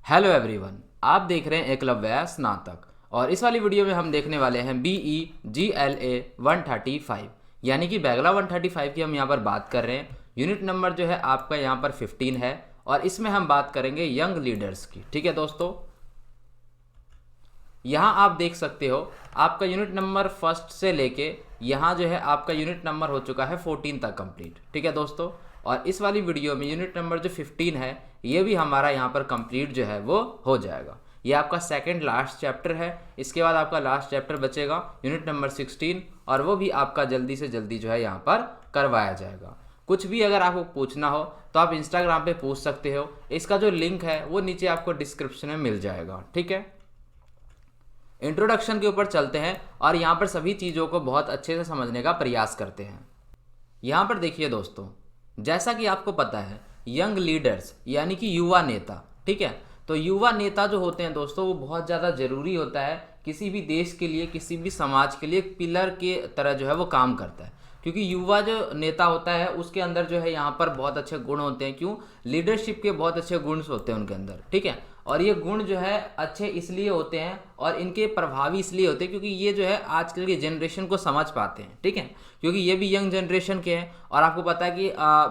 Hello everyone, आप देख रहे हैं एकलव्य स्नातक। और इस वाली वीडियो में हम देखने वाले हैं BEGLA 135 यानी कि बैगला 135 की हम यहाँ पर बात कर रहे हैं। यूनिट नंबर जो है आपका यहाँ पर 15 है और इसमें हम बात करेंगे यंग लीडर्स की। ठीक है दोस्तों, यहाँ आप देख सकते हो आपका यूनिट नंबर फर्स्ट से लेके यहाँ जो है आपका यूनिट नंबर हो चुका है 14 तक कंप्लीट। ठीक है दोस्तों, और इस वाली वीडियो में यूनिट नंबर जो 15 है ये भी हमारा यहाँ पर कंप्लीट जो है वो हो जाएगा। ये आपका सेकंड लास्ट चैप्टर है। इसके बाद आपका लास्ट चैप्टर बचेगा यूनिट नंबर 16 और वो भी आपका जल्दी से जल्दी जो है यहाँ पर करवाया जाएगा। कुछ भी अगर आपको पूछना हो तो आप इंस्टाग्राम पे पूछ सकते हो। इसका जो लिंक है वो नीचे आपको डिस्क्रिप्शन में मिल जाएगा। ठीक है, इंट्रोडक्शन के ऊपर चलते हैं और यहाँ पर सभी चीज़ों को बहुत अच्छे से समझने का प्रयास करते हैं। यहाँ पर देखिए दोस्तों, जैसा कि आपको पता है यंग लीडर्स यानी कि युवा नेता। ठीक है, तो युवा नेता जो होते हैं दोस्तों वो बहुत ज़्यादा ज़रूरी होता है किसी भी देश के लिए, किसी भी समाज के लिए एक पिलर के तरह जो है वो काम करता है। क्योंकि युवा जो नेता होता है उसके अंदर जो है यहाँ पर बहुत अच्छे गुण होते हैं। क्यों? लीडरशिप के बहुत अच्छे गुण होते हैं उनके अंदर। ठीक है, और ये गुण जो है अच्छे इसलिए होते हैं और इनके प्रभावी इसलिए होते हैं क्योंकि ये जो है आजकल की जनरेशन को समझ पाते हैं। ठीक है, क्योंकि ये भी यंग जनरेशन के हैं और आपको पता है कि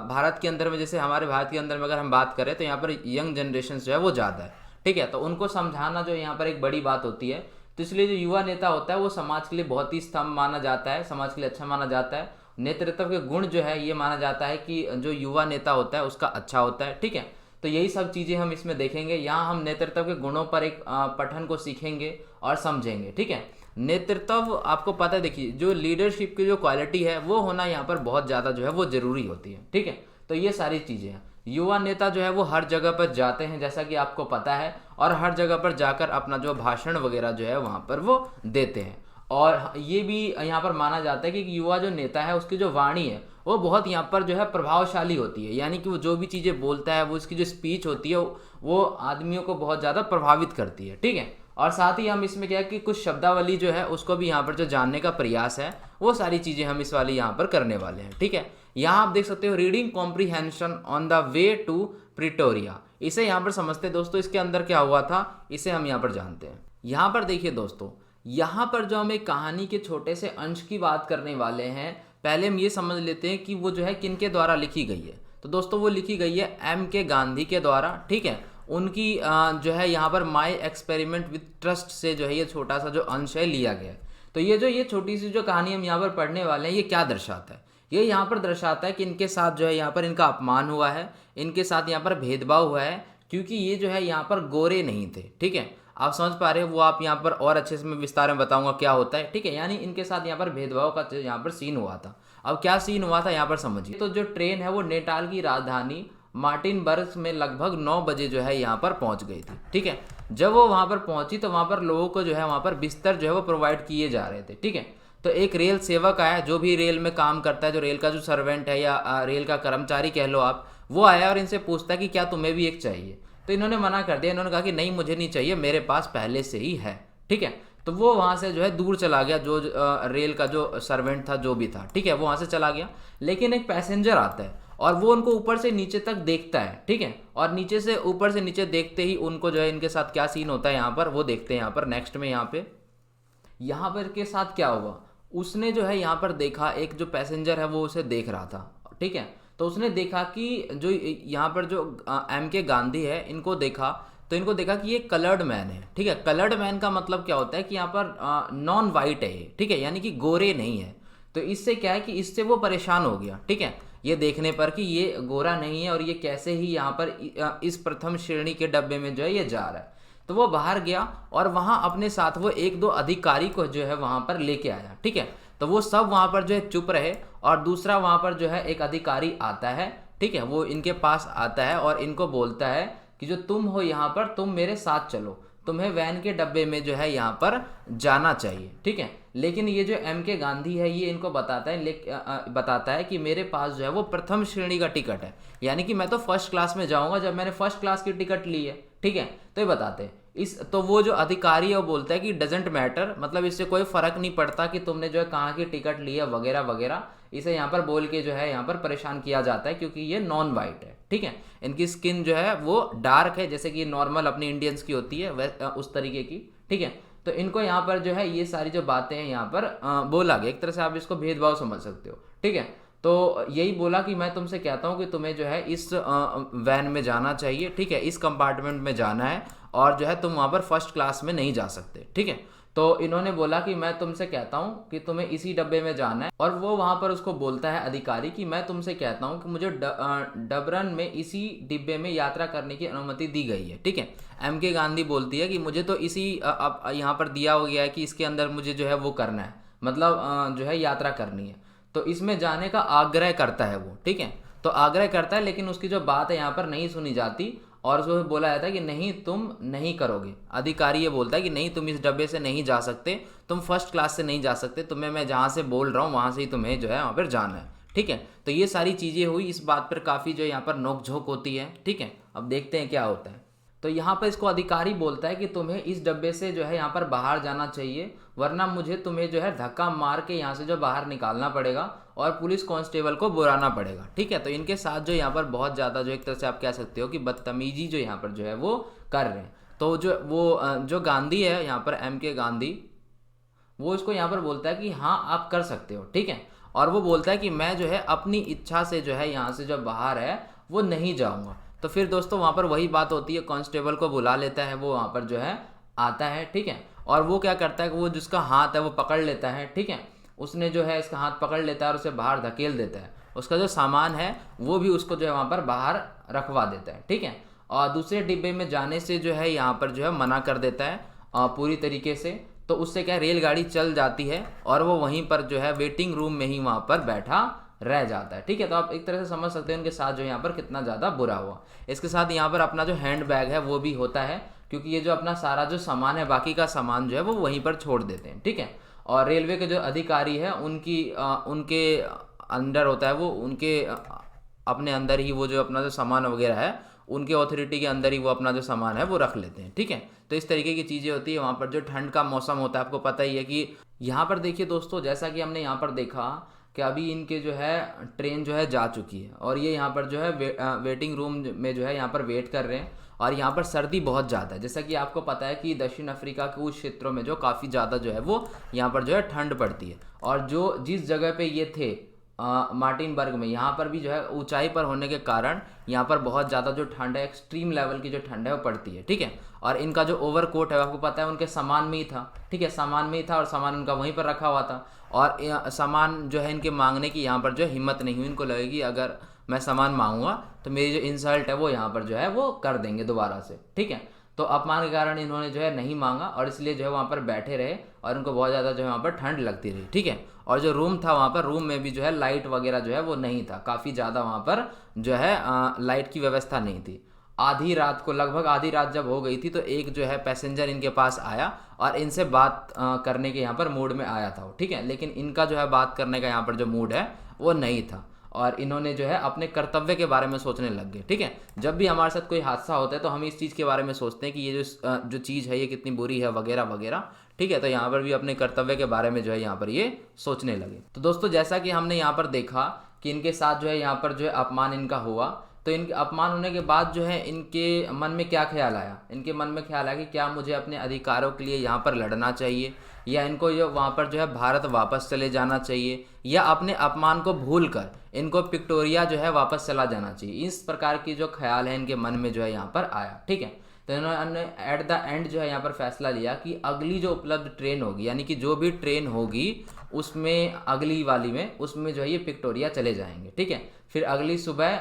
भारत के अंदर में, जैसे हमारे भारत के अंदर में अगर हम बात करें तो यहाँ पर यंग जनरेशन जो है वो ज़्यादा है। ठीक है, तो उनको समझाना जो यहाँ पर एक बड़ी बात होती है। तो इसलिए जो युवा नेता होता है वो समाज के लिए बहुत ही स्तंभ माना जाता है, समाज के लिए अच्छा माना जाता है। नेतृत्व के गुण जो है ये माना जाता है कि जो युवा नेता होता है उसका अच्छा होता है। ठीक है, तो यही सब चीज़ें हम इसमें देखेंगे। यहाँ हम नेतृत्व के गुणों पर एक पठन को सीखेंगे और समझेंगे। ठीक है, नेतृत्व आपको पता है, देखिए जो लीडरशिप की जो क्वालिटी है वो होना यहाँ पर बहुत ज़्यादा जो है वो ज़रूरी होती है। ठीक है, तो ये सारी चीज़ें हैं। युवा नेता जो है वो हर जगह पर जाते हैं जैसा कि आपको पता है, और हर जगह पर जाकर अपना जो भाषण वगैरह जो है वहाँ पर वो देते हैं। और ये भी यहाँ पर माना जाता है कि युवा जो नेता है उसकी जो वाणी है वो बहुत यहाँ पर जो है प्रभावशाली होती है। यानी कि वो जो भी चीज़ें बोलता है वो उसकी जो स्पीच होती है वो आदमियों को बहुत ज़्यादा प्रभावित करती है। ठीक है, और साथ ही हम इसमें क्या है कि कुछ शब्दावली जो है उसको भी यहाँ पर जो जानने का प्रयास है वो सारी चीज़ें हम इस वाली यहाँ पर करने वाले हैं। ठीक है, यहाँ आप देख सकते हो reading comprehension on the way to Pretoria. इसे यहाँ पर समझते हैं दोस्तों, इसके अंदर क्या हुआ था इसे हम यहाँ पर जानते हैं। यहाँ पर देखिए दोस्तों, यहाँ पर जो हम एक कहानी के छोटे से अंश की बात करने वाले हैं, पहले हम ये समझ लेते हैं कि वो जो है किनके द्वारा लिखी गई है। तो दोस्तों वो लिखी गई है M.K. गांधी के द्वारा। ठीक है, उनकी जो है यहाँ पर माई एक्सपेरिमेंट विथ ट्रस्ट से जो है ये छोटा सा जो अंश है लिया गया है। तो ये छोटी सी जो कहानी हम यहाँ पर पढ़ने वाले हैं ये क्या दर्शाता है? ये यहाँ पर दर्शाता है कि इनके साथ जो है यहाँ पर इनका अपमान हुआ है, इनके साथ यहाँ पर भेदभाव हुआ है, क्योंकि ये जो है यहाँ पर गोरे नहीं थे। ठीक है, आप समझ पा रहे हो, वो आप यहाँ पर और अच्छे से मैं विस्तार में बताऊंगा क्या होता है। ठीक है, यानी इनके साथ यहाँ पर भेदभाव का यहाँ पर सीन हुआ था। अब क्या सीन हुआ था यहाँ पर समझिए। तो जो ट्रेन है वो नेटाल की राजधानी मार्टिनबर्ग में लगभग 9 बजे जो है यहाँ पर पहुँच गई थी। ठीक है, जब वो वहाँ पर पहुँची तो वहाँ पर लोगों को जो है वहाँ पर बिस्तर जो है वो प्रोवाइड किए जा रहे थे। ठीक है, तो एक रेल सेवक आया, जो भी रेल में काम करता है, जो रेल का जो सर्वेंट है या रेल का कर्मचारी कह लो आप, वो आया और इनसे पूछता है कि क्या तुम्हें भी एक चाहिए। तो इन्होंने मना कर दिया, इन्होंने कहा कि नहीं मुझे नहीं चाहिए, मेरे पास पहले से ही है। ठीक है, तो वो वहाँ से जो है दूर चला गया, जो रेल का जो सर्वेंट था जो भी था। ठीक है, वो वहाँ से चला गया, लेकिन एक पैसेंजर आता है और वो उनको ऊपर से नीचे तक देखता है। ठीक है, और नीचे से ऊपर से नीचे देखते ही उनको जो है इनके साथ क्या सीन होता है यहाँ पर वो देखते हैं। यहाँ पर नेक्स्ट में यहाँ पर के साथ क्या हुआ, उसने जो है यहाँ पर देखा, एक जो पैसेंजर है वो उसे देख रहा था। ठीक है, तो उसने देखा कि जो यहाँ पर जो M.K. गांधी है इनको देखा, तो इनको देखा कि ये कलर्ड मैन है। ठीक है, कलर्ड मैन का मतलब क्या होता है कि यहाँ पर नॉन वाइट है ये। ठीक है, यानी कि गोरे नहीं है। तो इससे क्या है कि इससे वो परेशान हो गया। ठीक है, ये देखने पर कि ये गोरा नहीं है और ये कैसे ही यहाँ पर इस प्रथम श्रेणी के डब्बे में जो है ये जा रहा है। तो वो बाहर गया और वहाँ अपने साथ वो 1-2 अधिकारी को जो है वहाँ पर लेके आया। ठीक है, तो वो सब वहाँ पर जो है चुप रहे और दूसरा वहाँ पर जो है एक अधिकारी आता है। ठीक है, वो इनके पास आता है और इनको बोलता है कि जो तुम हो यहाँ पर, तुम मेरे साथ चलो, तुम्हें वैन के डब्बे में जो है यहाँ पर जाना चाहिए। ठीक है, लेकिन ये जो M.K. गांधी है ये इनको बताता है कि मेरे पास जो है वो प्रथम श्रेणी का टिकट है, यानी कि मैं तो फर्स्ट क्लास में जाऊँगा जब मैंने फर्स्ट क्लास की टिकट ली है। ठीक है, तो ये बताते हैं तो वो जो अधिकारी है वो बोलता है कि डजेंट मैटर, मतलब इससे कोई फर्क नहीं पड़ता कि तुमने जो है कहाँ की टिकट ली है वगैरह वगैरह। इसे यहाँ पर बोल के जो है यहाँ पर परेशान किया जाता है क्योंकि ये नॉन वाइट है। ठीक है। इनकी स्किन जो है वो डार्क है, जैसे कि नॉर्मल अपनी इंडियंस की होती है उस तरीके की, ठीक है। तो इनको यहाँ पर जो है ये सारी जो बातें हैं यहाँ पर बोला गया, एक तरह से आप इसको भेदभाव समझ सकते हो, ठीक है। तो यही बोला कि मैं तुमसे कहता हूँ कि तुम्हें जो है इस वैन में जाना चाहिए, ठीक है, इस कंपार्टमेंट में जाना है, और जो है तुम वहाँ पर फर्स्ट क्लास में नहीं जा सकते, ठीक है। तो इन्होंने बोला कि मैं तुमसे कहता हूँ कि तुम्हें इसी डब्बे में जाना है, और वो वहाँ पर उसको बोलता है अधिकारी कि मैं तुमसे कहता हूँ कि मुझे डबरन में इसी डिब्बे में यात्रा करने की अनुमति दी गई है, ठीक है। MK गांधी बोलती है कि मुझे तो इसी यहाँ पर दिया हो गया है कि इसके अंदर मुझे जो है वो करना है, मतलब जो है यात्रा करनी है, तो इसमें जाने का आग्रह करता है वो, ठीक है। तो आग्रह करता है, लेकिन उसकी जो बात है यहाँ पर नहीं सुनी जाती, और उसको बोला जाता है कि नहीं तुम नहीं करोगे। अधिकारी ये बोलता है कि नहीं तुम इस डब्बे से नहीं जा सकते, तुम फर्स्ट क्लास से नहीं जा सकते, तुम्हें मैं जहाँ से बोल रहा हूँ वहाँ से ही तुम्हें जो है वहाँ पर जाना है, ठीक है। तो ये सारी चीज़ें हुई, इस बात पर काफ़ी जो यहाँ पर नोकझोंक होती है, ठीक है। अब देखते हैं क्या होता है। तो यहाँ पर इसको अधिकारी बोलता है कि तुम्हें इस डब्बे से जो है यहाँ पर बाहर जाना चाहिए, वरना मुझे तुम्हें जो है धक्का मार के यहाँ से जो बाहर निकालना पड़ेगा और पुलिस कांस्टेबल को बुलाना पड़ेगा, ठीक है। तो इनके साथ जो यहाँ पर बहुत ज़्यादा जो एक तरह से आप कह सकते हो कि बदतमीजी जो यहाँ पर जो है वो कर रहे हैं। तो जो गांधी है यहाँ पर MK गांधी, वो इसको यहाँ पर बोलता है कि हाँ आप कर सकते हो, ठीक है। और वो बोलता है कि मैं जो है अपनी इच्छा से जो है यहाँ से जो बाहर है वो नहीं जाऊँगा। तो फिर दोस्तों वहाँ पर वही बात होती है, कांस्टेबल को बुला लेता है, वो वहाँ पर जो है आता है, ठीक है। और वो क्या करता है कि वो जिसका हाथ है वो पकड़ लेता है, ठीक है। उसने जो है इसका हाथ पकड़ लेता है और उसे बाहर धकेल देता है, उसका जो सामान है वो भी उसको जो है वहाँ पर बाहर रखवा देता है, ठीक है। और दूसरे डिब्बे में जाने से जो है यहाँ पर जो है मना कर देता है पूरी तरीके से। तो उससे क्या रेलगाड़ी चल जाती है और वो वहीं पर जो है वेटिंग रूम में ही वहाँ पर बैठा रह जाता है, ठीक है। तो आप एक तरह से समझ सकते हैं उनके साथ जो यहाँ पर कितना ज़्यादा बुरा हुआ। इसके साथ यहाँ पर अपना जो हैंड बैग है वो भी होता है, क्योंकि ये जो अपना सारा जो सामान है, बाकी का सामान जो है वो वहीं पर छोड़ देते हैं, ठीक है। और रेलवे के जो अधिकारी है उनके अंडर होता है वो, उनके अपने अंदर ही वो जो अपना जो सामान वगैरह है उनके अथॉरिटी के अंदर ही वो अपना जो सामान है वो रख लेते हैं, ठीक है। तो इस तरीके की चीज़ें होती है। वहाँ पर जो ठंड का मौसम होता है आपको पता ही है कि यहाँ पर देखिए दोस्तों, जैसा कि हमने यहाँ पर देखा कि अभी इनके जो है ट्रेन जो है जा चुकी है और ये यहाँ पर जो है वेटिंग रूम में जो है यहाँ पर वेट कर रहे हैं, और यहाँ पर सर्दी बहुत ज़्यादा है। जैसा कि आपको पता है कि दक्षिण अफ्रीका के उस क्षेत्रों में जो काफ़ी ज़्यादा जो है वो यहाँ पर जो है ठंड पड़ती है। और जो जिस जगह पे ये थे मार्टिनबर्ग में, यहाँ पर भी जो है ऊंचाई पर होने के कारण यहाँ पर बहुत ज़्यादा जो ठंड है, एक्सट्रीम लेवल की जो ठंड है वो पड़ती है, ठीक है। और इनका जो ओवरकोट है आपको पता है उनके सामान में ही था, ठीक है, सामान में ही था और सामान उनका वहीं पर रखा हुआ था। और सामान जो है इनके मांगने की यहाँ पर जो हिम्मत नहीं हुई, इनको लगेगी अगर मैं सामान मांगूंगा तो मेरी जो इंसल्ट है वो यहाँ पर जो है वो कर देंगे दोबारा से, ठीक है। तो अपमान के कारण इन्होंने जो है नहीं मांगा और इसलिए जो है वहाँ पर बैठे रहे और उनको बहुत ज़्यादा जो है वहाँ पर ठंड लगती रही, ठीक है। और जो रूम था वहाँ पर, रूम में भी जो है लाइट वगैरह जो है वो नहीं था, काफ़ी ज़्यादा वहाँ पर जो है लाइट की व्यवस्था नहीं थी। आधी रात को, लगभग आधी रात जब हो गई थी, तो एक जो है पैसेंजर इनके पास आया और इनसे बात करने के यहाँ पर मूड में आया था वो, ठीक है। लेकिन इनका जो है बात करने का यहाँ पर जो मूड है वो नहीं था और इन्होंने जो है अपने कर्तव्य के बारे में सोचने लग गए, ठीक है। जब भी हमारे साथ कोई हादसा होता है तो हम इस चीज़ के बारे में सोचते हैं कि ये जो चीज़ है ये कितनी बुरी है वगैरह वगैरह, ठीक है। तो यहाँ पर भी अपने कर्तव्य के बारे में जो है यहाँ पर ये सोचने लगे। तो दोस्तों जैसा कि हमने यहाँ पर देखा कि इनके साथ जो है यहाँ पर जो है अपमान इनका हुआ, तो इनके अपमान होने के बाद जो है इनके मन में क्या ख्याल आया, इनके मन में ख्याल आया कि क्या मुझे अपने अधिकारों के लिए यहाँ पर लड़ना चाहिए, या इनको जो वहाँ पर जो है भारत वापस चले जाना चाहिए, या अपने अपमान को भूल कर इनको विक्टोरिया जो है वापस चला जाना चाहिए। इस प्रकार की जो ख्याल है इनके मन में जो है यहाँ पर आया, ठीक है। तो इन्होंने एट द एंड जो है यहाँ पर फैसला लिया कि अगली जो उपलब्ध ट्रेन होगी, यानी कि जो भी ट्रेन होगी उसमें, अगली वाली में, उसमें जो है ये विक्टोरिया चले जाएंगे, ठीक है। फिर अगली सुबह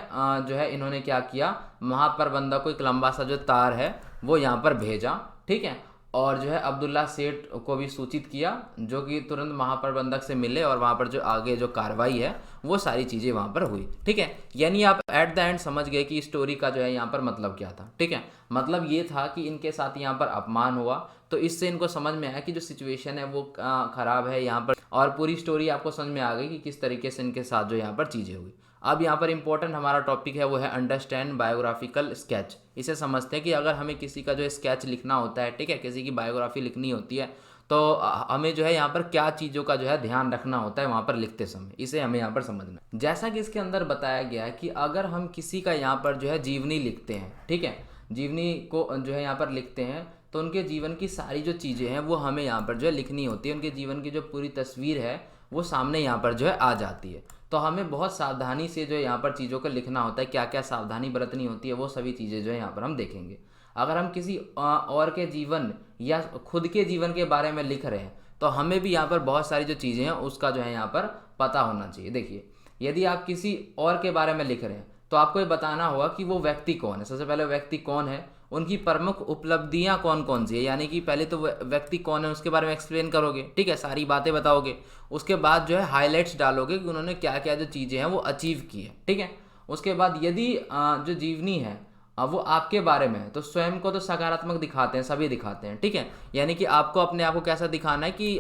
जो है इन्होंने क्या किया, महाप्रबंधक को एक लंबा सा जो तार है वो यहाँ पर भेजा, ठीक है। और जो है अब्दुल्ला सेठ को भी सूचित किया, जो कि तुरंत महाप्रबंधक से मिले और वहाँ पर जो आगे जो कार्रवाई है वो सारी चीज़ें वहाँ पर हुई, ठीक है। यानी आप एट द एंड समझ गए कि स्टोरी का जो है यहाँ पर मतलब क्या था, ठीक है। मतलब ये था कि इनके साथ यहाँ पर अपमान हुआ, तो इससे इनको समझ में आया कि जो सिचुएशन है वो ख़राब है यहाँ पर, और पूरी स्टोरी आपको समझ में आ गई कि किस तरीके से इनके साथ जो यहाँ पर चीज़ें हुई। अब यहाँ पर इंपॉर्टेंट हमारा टॉपिक है वो है अंडरस्टैंड बायोग्राफिकल स्केच। इसे समझते हैं कि अगर हमें किसी का जो स्केच लिखना होता है, ठीक है, किसी की बायोग्राफी लिखनी होती है, तो हमें जो है यहाँ पर क्या चीज़ों का जो है ध्यान रखना होता है वहाँ पर लिखते समय, इसे हमें यहाँ पर समझना है। जैसा कि इसके अंदर बताया गया है कि अगर हम किसी का यहाँ पर जो है जीवनी लिखते हैं, ठीक है, जीवनी को जो है यहाँ पर लिखते हैं, तो उनके जीवन की सारी जो चीज़ें हैं वो हमें यहाँ पर जो है लिखनी होती है। उनके जीवन की जो पूरी तस्वीर है वो सामने यहाँ पर जो है आ जाती है। तो हमें बहुत सावधानी से जो है यहाँ पर चीज़ों को लिखना होता है, क्या क्या सावधानी बरतनी होती है वो सभी चीज़ें जो है यहाँ पर हम देखेंगे। अगर हम किसी और के जीवन या खुद के जीवन के बारे में लिख रहे हैं तो हमें भी यहाँ पर बहुत सारी जो चीज़ें हैं उसका जो है यहाँ पर पता होना चाहिए। देखिए, यदि आप किसी और के बारे में लिख रहे हैं तो आपको ये बताना होगा कि वो व्यक्ति कौन है। सबसे पहले व्यक्ति कौन है, उनकी प्रमुख उपलब्धियां कौन कौन सी है, यानी कि पहले तो व्यक्ति कौन है उसके बारे में एक्सप्लेन करोगे, ठीक है, सारी बातें बताओगे। उसके बाद जो है हाईलाइट्स डालोगे कि उन्होंने क्या क्या जो चीज़ें हैं वो अचीव की है, ठीक है। उसके बाद यदि जो जीवनी है वो आपके बारे में है तो स्वयं को तो सकारात्मक दिखाते हैं, सभी दिखाते हैं, ठीक है। यानी कि आपको अपने आप को कैसा दिखाना है कि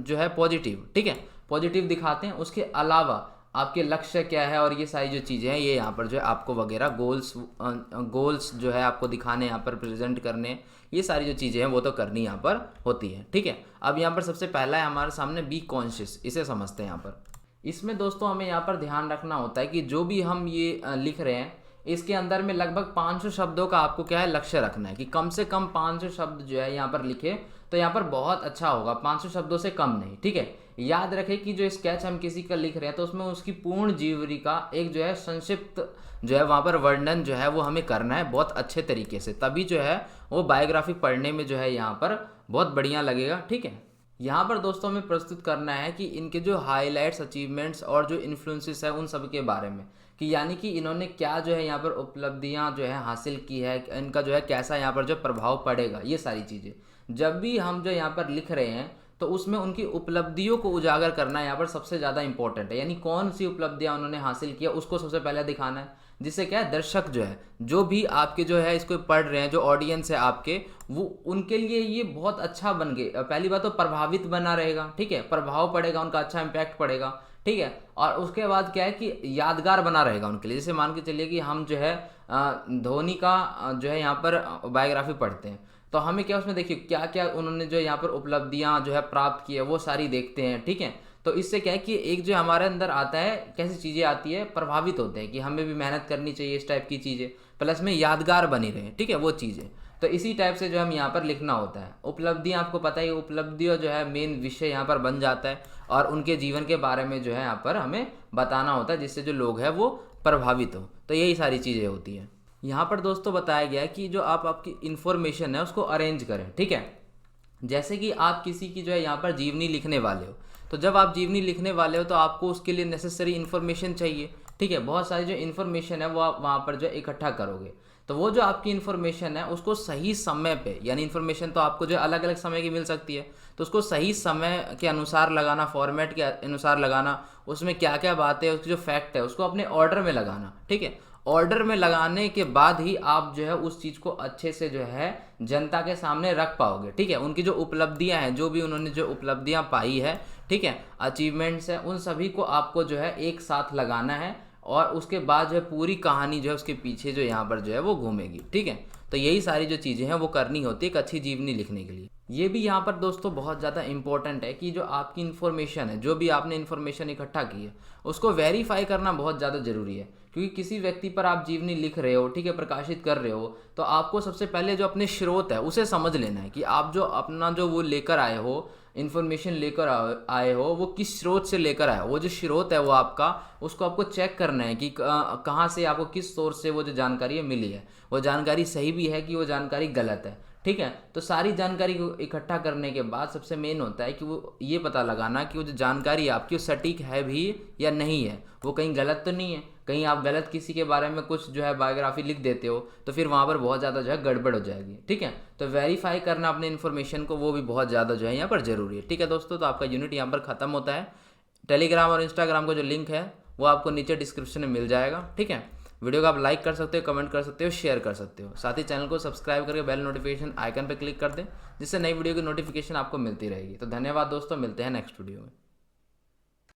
जो है पॉजिटिव, ठीक है, पॉजिटिव दिखाते हैं। उसके अलावा आपके लक्ष्य क्या है और ये सारी जो चीज़ें हैं ये यहाँ पर जो है आपको वगैरह गोल्स जो है आपको दिखाने, यहाँ पर प्रेजेंट करने, ये सारी जो चीज़ें हैं वो तो करनी यहाँ पर होती है, ठीक है। अब यहाँ पर सबसे पहला है हमारे सामने बी कॉन्शियस, इसे समझते हैं। यहाँ पर इसमें दोस्तों हमें यहाँ पर ध्यान रखना होता है कि जो भी हम ये लिख रहे हैं इसके अंदर में लगभग 500 शब्दों का आपको क्या है लक्ष्य रखना है कि कम से कम 500 शब्द जो है यहाँ पर लिखे तो यहाँ पर बहुत अच्छा होगा, 500 शब्दों से कम नहीं, ठीक है। याद रखें कि जो स्केच हम किसी का लिख रहे हैं तो उसमें उसकी पूर्ण जीवनी का एक जो है संक्षिप्त जो है वहाँ पर वर्णन जो है वो हमें करना है बहुत अच्छे तरीके से, तभी जो है वो बायोग्राफी पढ़ने में जो है यहाँ पर बहुत बढ़िया लगेगा, ठीक है। यहाँ पर दोस्तों हमें प्रस्तुत करना है कि इनके जो हाईलाइट्स, अचीवमेंट्स और जो इन्फ्लुएंसेस है उन सब के बारे में, कि यानी कि इन्होंने क्या जो है यहाँ पर उपलब्धियाँ जो है हासिल की है, इनका जो है कैसा यहाँ पर जो प्रभाव पड़ेगा, ये सारी चीज़ें जब भी हम जो यहाँ पर लिख रहे हैं तो उसमें उनकी उपलब्धियों को उजागर करना यहाँ पर सबसे ज़्यादा इंपॉर्टेंट है। यानी कौन सी उपलब्धियाँ उन्होंने हासिल किया उसको सबसे पहले दिखाना है, जिससे क्या है दर्शक जो है, जो भी आपके जो है इसको पढ़ रहे हैं, जो ऑडियंस है आपके, वो उनके लिए ये बहुत अच्छा बन गए। पहली बात तो प्रभावित बना रहेगा, ठीक है, प्रभाव पड़ेगा उनका, अच्छा इम्पैक्ट पड़ेगा, ठीक है। और उसके बाद क्या है कि यादगार बना रहेगा उनके लिए। जैसे मान के चलिए कि हम जो है धोनी का जो है यहाँ पर बायोग्राफी पढ़ते हैं तो हमें क्या उसमें देखिए क्या क्या उन्होंने जो यहाँ पर उपलब्धियाँ जो है प्राप्त की है वो सारी देखते हैं, ठीक है। तो इससे क्या है कि एक जो हमारे अंदर आता है, कैसी चीज़ें आती है, प्रभावित होते हैं कि हमें भी मेहनत करनी चाहिए, इस टाइप की चीज़ें, प्लस में यादगार बनी रहे, ठीक है, वो चीज़ें। तो इसी टाइप से जो हम यहाँ पर लिखना होता है। उपलब्धियाँ आपको पता है, उपलब्धियों जो है मेन विषय यहाँ पर बन जाता है और उनके जीवन के बारे में जो है यहाँ पर हमें बताना होता है, जिससे जो लोग हैं वो प्रभावित हो। तो यही सारी चीज़ें होती हैं। यहाँ पर दोस्तों बताया गया है कि जो आपकी इन्फॉर्मेशन है उसको अरेंज करें, ठीक है। जैसे कि आप किसी की जो है यहाँ पर जीवनी लिखने वाले हो, तो जब आप जीवनी लिखने वाले हो तो आपको उसके लिए नेसेसरी इन्फॉर्मेशन चाहिए, ठीक है। बहुत सारी जो इन्फॉर्मेशन है वो आप वहाँ पर जो इकट्ठा करोगे, तो वो जो आपकी इन्फॉर्मेशन है उसको सही समय पे, यानी इन्फॉर्मेशन तो आपको जो अलग अलग समय की मिल सकती है, तो उसको सही समय के अनुसार लगाना, फॉर्मेट के अनुसार लगाना, उसमें क्या क्या बातें है, उसकी जो फैक्ट है उसको अपने ऑर्डर में लगाना, ठीक है। ऑर्डर में लगाने के बाद ही आप जो है उस चीज़ को अच्छे से जो है जनता के सामने रख पाओगे, ठीक है। उनकी जो उपलब्धियां हैं, जो भी उन्होंने जो उपलब्धियां पाई है, ठीक है, अचीवमेंट्स है, उन सभी को आपको जो है एक साथ लगाना है और उसके बाद जो है पूरी कहानी जो है उसके पीछे जो यहाँ पर जो है वो घूमेगी, ठीक है। तो यही सारी जो चीज़ें हैं वो करनी होती है एक अच्छी जीवनी लिखने के लिए। ये भी यहाँ पर दोस्तों बहुत ज़्यादा इंपॉर्टेंट है कि जो आपकी इन्फॉर्मेशन है, जो भी आपने इन्फॉर्मेशन इकट्ठा की है, उसको वेरीफाई करना बहुत ज़्यादा ज़रूरी है। क्योंकि किसी व्यक्ति पर आप जीवनी लिख रहे हो, ठीक है, प्रकाशित कर रहे हो, तो आपको सबसे पहले जो अपने स्रोत है उसे समझ लेना है कि आप जो अपना जो वो लेकर आए हो, इन्फॉर्मेशन लेकर आए हो, वो किस स्रोत से लेकर आए हो। वो जो स्रोत है वो आपका, उसको आपको चेक करना है कि कहाँ से आपको, किस सोर्स से वो जो जानकारी है मिली है, वो जानकारी सही भी है कि वो जानकारी गलत है, ठीक है। तो सारी जानकारी को इकट्ठा करने के बाद सबसे मेन होता है कि वो ये पता लगाना कि वो जो जानकारी आपकी वो सटीक है भी या नहीं है, वो कहीं गलत तो नहीं है। कहीं आप गलत किसी के बारे में कुछ जो है बायोग्राफी लिख देते हो तो फिर वहाँ पर बहुत ज़्यादा जो है गड़बड़ हो जाएगी, ठीक है। तो वेरीफाई करना अपने इन्फॉर्मेशन को, वो भी बहुत ज़्यादा जो है यहाँ पर ज़रूरी है, ठीक है दोस्तों। तो आपका यूनिट यहाँ पर ख़त्म होता है। टेलीग्राम और इंस्टाग्राम का जो लिंक है वो आपको नीचे डिस्क्रिप्शन में मिल जाएगा, ठीक है। वीडियो को आप लाइक कर सकते हो, कमेंट कर सकते हो, शेयर कर सकते हो। साथ ही चैनल को सब्सक्राइब करके बेल नोटिफिकेशन आइकन पर क्लिक कर दें, जिससे नई वीडियो की नोटिफिकेशन आपको मिलती रहेगी। तो धन्यवाद दोस्तों, मिलते हैं नेक्स्ट वीडियो में।